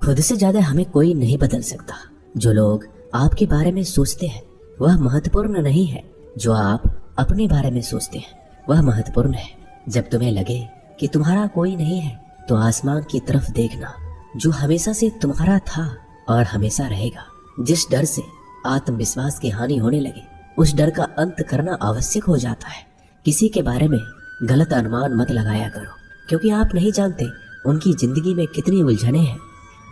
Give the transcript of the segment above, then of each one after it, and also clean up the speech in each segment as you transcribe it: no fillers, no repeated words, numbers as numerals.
खुद से ज्यादा हमें कोई नहीं बदल सकता। जो लोग आपके बारे में सोचते हैं वह महत्वपूर्ण नहीं है, जो आप अपने बारे में सोचते हैं वह महत्वपूर्ण है। जब तुम्हें लगे कि तुम्हारा कोई नहीं है तो आसमान की तरफ देखना, जो हमेशा से तुम्हारा था और हमेशा रहेगा। जिस डर से आत्मविश्वास की हानि होने लगे उस डर का अंत करना आवश्यक हो जाता है। किसी के बारे में गलत अनुमान मत लगाया करो, क्योंकि आप नहीं जानते उनकी जिंदगी में कितनी उलझनें हैं।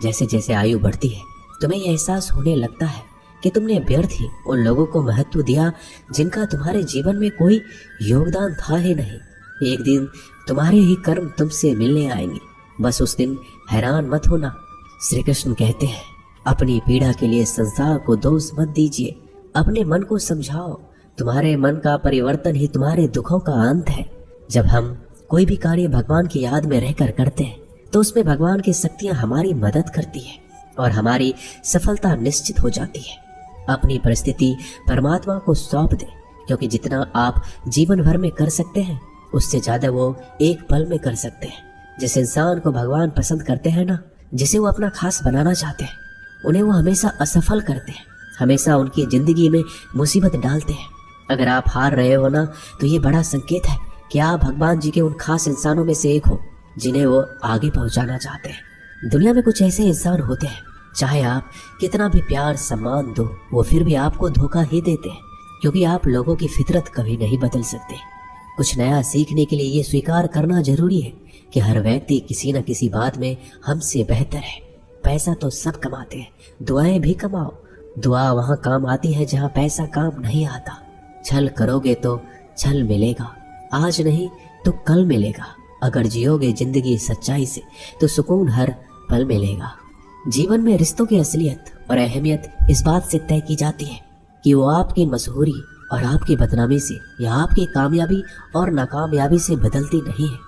जैसे जैसे आयु बढ़ती है तुम्हें यह एहसास होने लगता है कि तुमने व्यर्थ ही उन लोगों को महत्व दिया जिनका तुम्हारे जीवन में कोई योगदान था ही नहीं। एक दिन तुम्हारे ही कर्म तुमसे मिलने आएंगे, बस उस दिन हैरान मत होना। श्री कृष्ण कहते हैं, अपनी पीड़ा के लिए संसार को दोष मत दीजिए, अपने मन को समझाओ। तुम्हारे मन का परिवर्तन ही तुम्हारे दुखों का अंत है। जब हम कोई भी कार्य भगवान की याद में रहकर करते हैं तो उसमें भगवान की शक्तियां हमारी मदद करती है और हमारी सफलता निश्चित हो जाती है। अपनी परिस्थिति परमात्मा को सौंप दें, क्योंकि जितना आप जीवन भर में कर सकते हैं उससे ज्यादा वो एक पल में कर सकते हैं। जिस इंसान को भगवान पसंद करते हैं ना, जिसे वो अपना खास बनाना चाहते हैं, उन्हें वो हमेशा असफल करते हैं, हमेशा उनकी जिंदगी में मुसीबत डालते हैं। अगर आप हार रहे हो ना तो ये बड़ा संकेत है कि आप भगवान जी के उन खास इंसानों में से एक हो जिन्हें वो आगे पहुंचाना चाहते हैं। दुनिया में कुछ ऐसे इंसान होते हैं, चाहे आप कितना भी प्यार सम्मान दो वो फिर भी आपको धोखा ही देते हैं, क्योंकि आप लोगों की फितरत कभी नहीं बदल सकते। कुछ नया सीखने के लिए ये स्वीकार करना जरूरी है कि हर व्यक्ति किसी न किसी बात में हमसे बेहतर है। पैसा तो सब कमाते हैं, दुआएं भी कमाओ। दुआ वहाँ काम आती है जहाँ पैसा काम नहीं आता। छल करोगे तो छल मिलेगा, आज नहीं तो कल मिलेगा। अगर जियोगे जिंदगी सच्चाई से तो सुकून हर पल मिलेगा। जीवन में रिश्तों की असलियत और अहमियत इस बात से तय की जाती है कि वो आपकी मशहूरी और आपकी बदनामी से या आपकी कामयाबी और नाकामयाबी से बदलती नहीं है।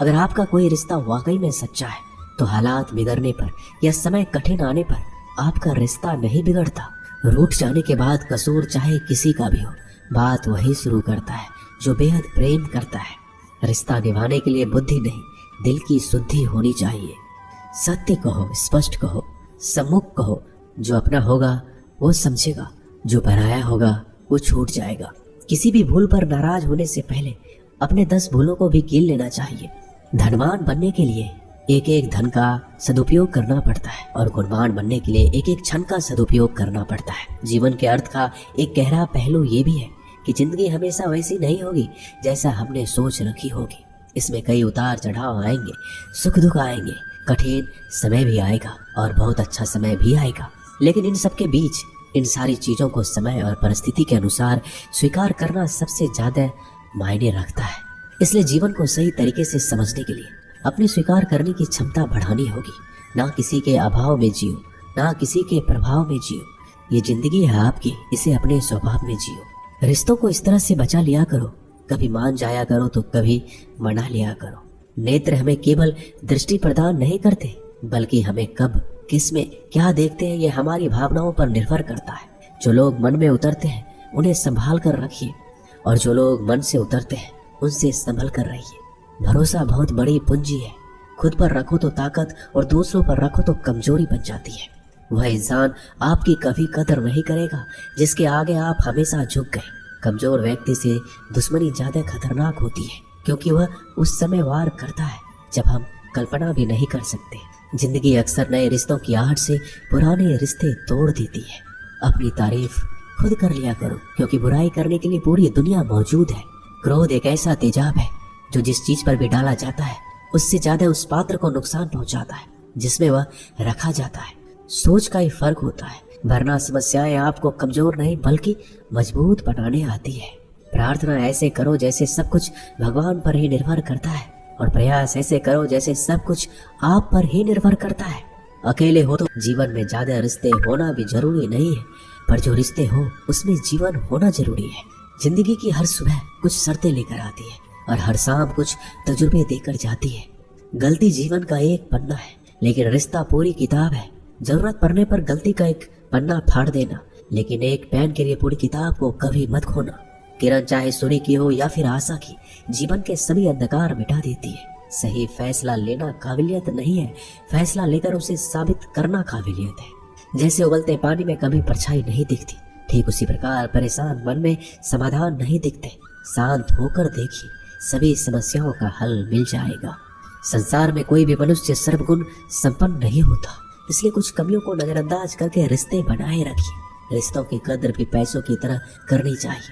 अगर आपका कोई रिश्ता वाकई में सच्चा है तो हालात बिगड़ने पर या समय कठिन आने पर आपका रिश्ता नहीं बिगड़ता। रूठ जाने के बाद कसूर चाहे किसी का भी हो, बात वही शुरू करता है जो बेहद प्रेम करता है। रिश्ता निभाने के लिए बुद्धि नहीं, दिल की शुद्धि होनी चाहिए। सत्य कहो, स्पष्ट कहो, सम्मुख कहो। जो अपना होगा वो समझेगा, जो पराया होगा वो छूट जाएगा। किसी भी भूल पर नाराज होने से पहले अपने 10 भूलों को भी गिन लेना चाहिए। धनवान बनने के लिए एक एक धन का सदुपयोग करना पड़ता है और गुणवान बनने के लिए एक एक क्षण का सदुपयोग करना पड़ता है। जीवन के अर्थ का एक गहरा पहलू ये भी है कि जिंदगी हमेशा वैसी नहीं होगी जैसा हमने सोच रखी होगी। इसमें कई उतार चढ़ाव आएंगे, सुख दुख आएंगे, कठिन समय भी आएगा और बहुत अच्छा समय भी आएगा। लेकिन इन सब के बीच इन सारी चीजों को समय और परिस्थिति के अनुसार स्वीकार करना सबसे ज्यादा मायने रखता है। इसलिए जीवन को सही तरीके से समझने के लिए अपनी स्वीकार करने की क्षमता बढ़ानी होगी। ना किसी के अभाव में जियो, ना किसी के प्रभाव में जियो। ये जिंदगी है आपकी, इसे अपने स्वभाव में जियो। रिश्तों को इस तरह से बचा लिया करो, कभी मान जाया करो तो कभी मना लिया करो। नेत्र हमें केवल दृष्टि प्रदान नहीं करते, बल्कि हमें कब किस में क्या देखते हैं ये हमारी भावनाओं पर निर्भर करता है। जो लोग मन में उतरते हैं उन्हें संभाल कर रखिए, और जो लोग मन से उतरते हैं उनसे संभल कर रहिए। भरोसा बहुत बड़ी पूंजी है। खुद पर रखो तो ताकत और दूसरों पर रखो तो कमजोरी बन जाती है। वह इंसान आपकी कभी कदर नहीं करेगा जिसके आगे आप हमेशा झुक गए। कमजोर व्यक्ति से दुश्मनी ज्यादा खतरनाक होती है, क्योंकि वह उस समय वार करता है जब हम कल्पना भी नहीं कर सकते। जिंदगी अक्सर नए रिश्तों की आहट से पुराने रिश्ते तोड़ देती है। अपनी तारीफ खुद कर लिया करो, क्योंकि बुराई करने के लिए पूरी दुनिया मौजूद है। क्रोध एक ऐसा तेजाब है जो जिस चीज पर भी डाला जाता है उससे ज्यादा उस पात्र को नुकसान पहुंचाता है जिसमें वह रखा जाता है। सोच का ही फर्क होता है, वरना समस्याएं आपको कमजोर नहीं बल्कि मजबूत बनाने आती है। प्रार्थना ऐसे करो जैसे सब कुछ भगवान पर ही निर्भर करता है, और प्रयास ऐसे करो जैसे सब कुछ आप पर ही निर्भर करता है। अकेले हो तो जीवन में ज्यादा रिश्ते होना भी जरूरी नहीं है, पर जो रिश्ते हो उसमें जीवन होना जरूरी है। जिंदगी की हर सुबह कुछ शर्तें लेकर आती है और हर शाम कुछ तजुर्बे देकर जाती है। गलती जीवन का एक पन्ना है, लेकिन रिश्ता पूरी किताब है। जरूरत पड़ने पर गलती का एक पन्ना फाड़ देना, लेकिन एक पेन के लिए पूरी किताब को कभी मत खोना। किरण चाहे सूर्य की हो या फिर आशा की, जीवन के सभी अंधकार मिटा देती है। सही फैसला लेना काबिलियत नहीं है, फैसला लेकर उसे साबित करना काबिलियत है। जैसे उबलते पानी में कभी परछाई नहीं दिखती, ठीक उसी प्रकार परेशान मन में समाधान नहीं दिखते। शांत होकर देखिए, सभी समस्याओं का हल मिल जाएगा। संसार में कोई भी मनुष्य सर्वगुण संपन्न नहीं होता, इसलिए कुछ कमियों को नजरअंदाज करके रिश्ते बनाए रखिए। रिश्तों की कद्र भी पैसों की तरह करनी चाहिए,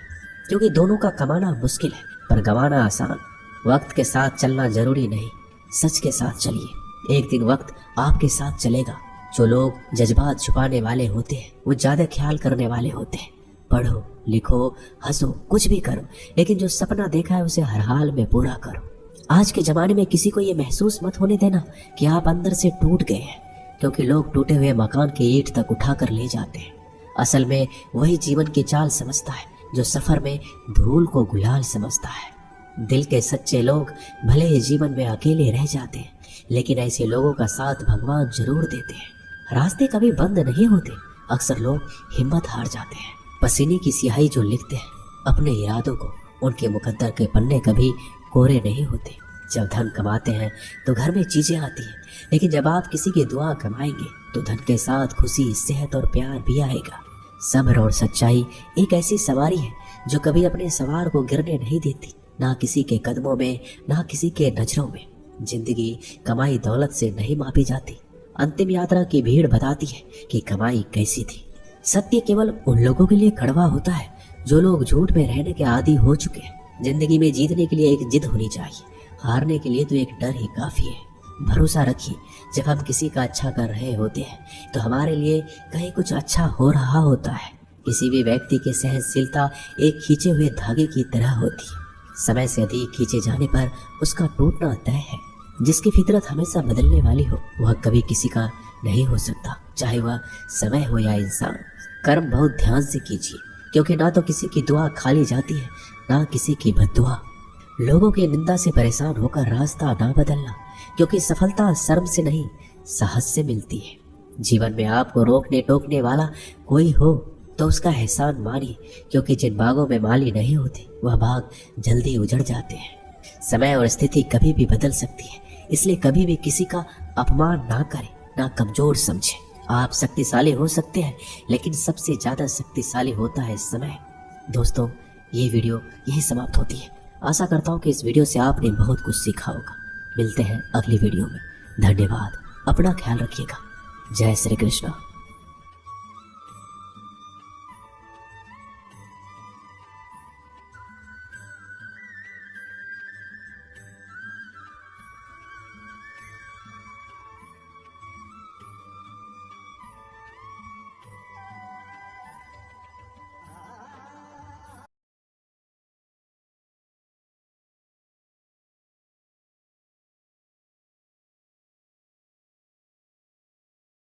क्योंकि दोनों का कमाना मुश्किल है पर गंवाना आसान। वक्त के साथ चलना जरूरी नहीं, सच के साथ चलिए, एक दिन वक्त आपके साथ चलेगा। जो लोग जज्बात छुपाने वाले होते हैं वो ज्यादा ख्याल करने वाले होते हैं। पढ़ो, लिखो, हंसो, कुछ भी करो, लेकिन जो सपना देखा है उसे हर हाल में पूरा करो। आज के जमाने में किसी को ये महसूस मत होने देना कि आप अंदर से टूट गए हैं, क्योंकि लोग टूटे हुए मकान की ईंट तक उठा कर ले जाते हैं। असल में वही जीवन की चाल समझता है जो सफर में धूल को गुलाल समझता है। दिल के सच्चे लोग भले ही जीवन में अकेले रह जाते हैं, लेकिन ऐसे लोगों का साथ भगवान जरूर देते हैं। रास्ते कभी बंद नहीं होते, अक्सर लोग हिम्मत हार जाते हैं। पसीने की स्याही जो लिखते हैं अपने इरादों को, उनके मुकद्दर के पन्ने कभी कोरे नहीं होते। जब धन कमाते हैं तो घर में चीजें आती हैं, लेकिन जब आप किसी की दुआ कमाएंगे तो धन के साथ खुशी, सेहत और प्यार भी आएगा। सब्र और सच्चाई एक ऐसी सवारी है जो कभी अपने सवार को गिरने नहीं देती, ना किसी के कदमों में, ना किसी के नजरों में। जिंदगी कमाई दौलत से नहीं मापी जाती, अंतिम यात्रा की भीड़ बताती है कि कमाई कैसी थी। सत्य केवल उन लोगों के लिए कड़वा होता है जो लोग झूठ में रहने के आदी हो चुके हैं। जिंदगी में जीतने के लिए एक जिद होनी चाहिए, हारने के लिए तो एक डर ही काफी है। भरोसा रखिए, जब हम किसी का अच्छा कर रहे होते हैं तो हमारे लिए कहीं कुछ अच्छा हो रहा होता है। किसी भी व्यक्ति की सहनशीलता एक खींचे हुए धागे की तरह होती है। समय से अधिक खींचे जाने पर उसका टूटना तय है। जिसकी फितरत हमेशा बदलने वाली हो वह कभी किसी का नहीं हो सकता, चाहे वह समय हो या इंसान। कर्म बहुत ध्यान से कीजिए, क्योंकि ना तो किसी की दुआ खाली जाती है, ना किसी की बद्दुआ। लोगों की निंदा से परेशान होकर रास्ता ना बदलना, क्योंकि सफलता शर्म से नहीं साहस से मिलती है। जीवन में आपको रोकने टोकने वाला कोई हो तो उसका एहसान मानिए, क्योंकि जिन बागों में माली नहीं होती वह बाग जल्दी उजड़ जाते हैं। समय और स्थिति कभी भी बदल सकती है, इसलिए कभी भी किसी का अपमान ना करें, ना कमजोर समझें। आप शक्तिशाली हो सकते हैं, लेकिन सबसे ज्यादा शक्तिशाली होता है समय। दोस्तों, ये वीडियो यही समाप्त होती है। आशा करता हूँ कि इस वीडियो से आपने बहुत कुछ सीखा होगा। मिलते हैं अगली वीडियो में। धन्यवाद। अपना ख्याल रखिएगा। जय श्री कृष्ण।